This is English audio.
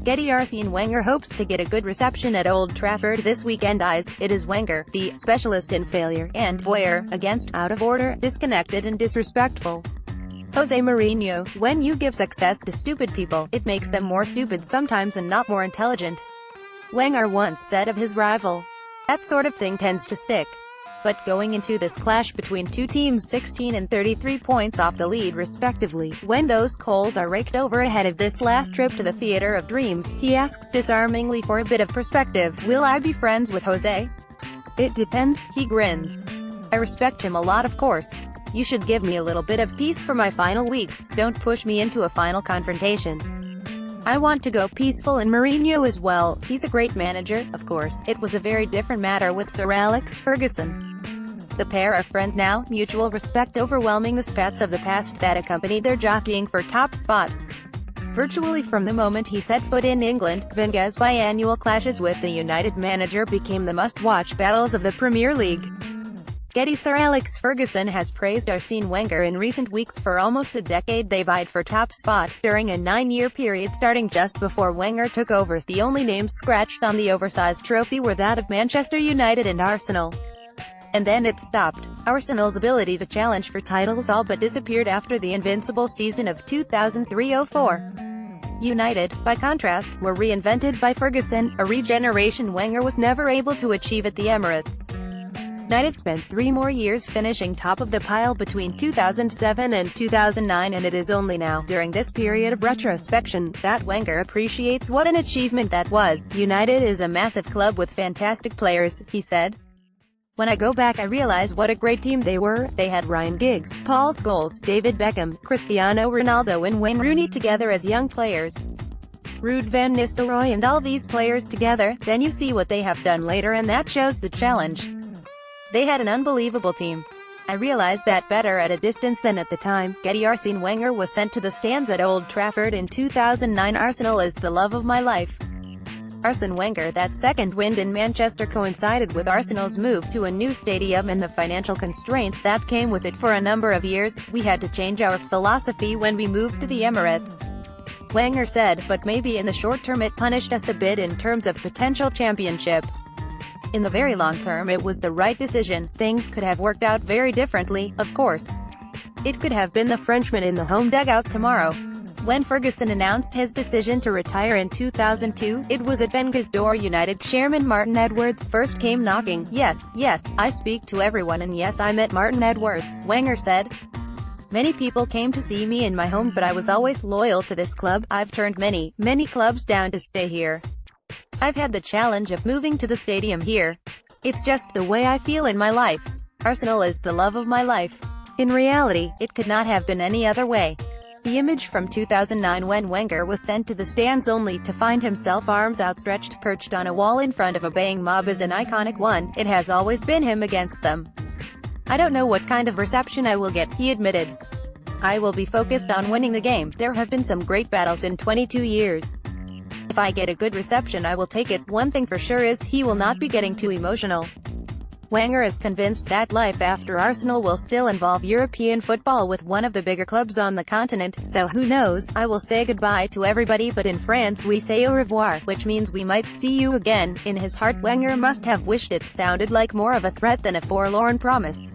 GETTYArsene Wenger hopes to get a good reception at Old Trafford this weekend. It is Wenger, the specialist in failure, and voyeur, against out of order, disconnected and disrespectful. Jose Mourinho: when you give success to stupid people, it makes them more stupid sometimes and not more intelligent. Wenger once said of his rival. That sort of thing tends to stick. But going into this clash between two teams 16 and 33 points off the lead respectively, when those coals are raked over ahead of this last trip to the theater of dreams, he asks disarmingly for a bit of perspective. Will I be friends with Jose? It depends, he grins. I respect him a lot, of course. You should give me a little bit of peace for my final weeks, don't push me into a final confrontation. I want to go peaceful, and Mourinho as well. He's a great manager, of course. It was a very different matter with Sir Alex Ferguson. The pair are friends now, mutual respect overwhelming the spats of the past that accompanied their jockeying for top spot. Virtually from the moment he set foot in England, Wenger's biannual clashes with the United manager became the must-watch battles of the Premier League. Sir Alex Ferguson has praised Arsene Wenger in recent weeks. For almost a decade they vied for top spot, during a 9-year period starting just before Wenger took over. The only names scratched on the oversized trophy were that of Manchester United and Arsenal. And then it stopped. Arsenal's ability to challenge for titles all but disappeared after the invincible season of 2003-04. United, by contrast, were reinvented by Ferguson, a regeneration Wenger was never able to achieve at the Emirates. United spent 3 more years finishing top of the pile between 2007 and 2009, and it is only now, during this period of retrospection, that Wenger appreciates what an achievement that was. United is a massive club with fantastic players, he said. When I go back I realize what a great team they were. They had Ryan Giggs, Paul Scholes, David Beckham, Cristiano Ronaldo and Wayne Rooney together as young players. Ruud van Nistelrooy and all these players together. Then you see what they have done later, and that shows the challenge. They had an unbelievable team. I realized that better at a distance than at the time. GETTYArsene Wenger was sent to the stands at Old Trafford in 2009. Arsenal is the love of my life. Arsene Wenger. That second wind in Manchester coincided with Arsenal's move to a new stadium and the financial constraints that came with it. For a number of years, we had to change our philosophy when we moved to the Emirates, Wenger said, but maybe in the short term it punished us a bit in terms of potential championship. In the very long term it was the right decision. Things could have worked out very differently, of course. It could have been the Frenchman in the home dugout tomorrow. When Ferguson announced his decision to retire in 2002, it was at Wenger's door. United chairman Martin Edwards first came knocking. Yes, I speak to everyone, and yes, I met Martin Edwards, Wenger said. Many people came to see me in my home, but I was always loyal to this club. I've turned many clubs down to stay here. I've had the challenge of moving to the stadium here. It's just the way I feel in my life. Arsenal is the love of my life. In reality, it could not have been any other way. The image from 2009 when Wenger was sent to the stands only to find himself arms outstretched perched on a wall in front of a baying mob is an iconic one. It has always been him against them. I don't know what kind of reception I will get, he admitted. I will be focused on winning the game. There have been some great battles in 22 years. If I get a good reception I will take it. One thing for sure is, he will not be getting too emotional. Wenger is convinced that life after Arsenal will still involve European football with one of the bigger clubs on the continent, so who knows. I will say goodbye to everybody, but in France we say au revoir, which means we might see you again. In his heart Wenger must have wished it sounded like more of a threat than a forlorn promise.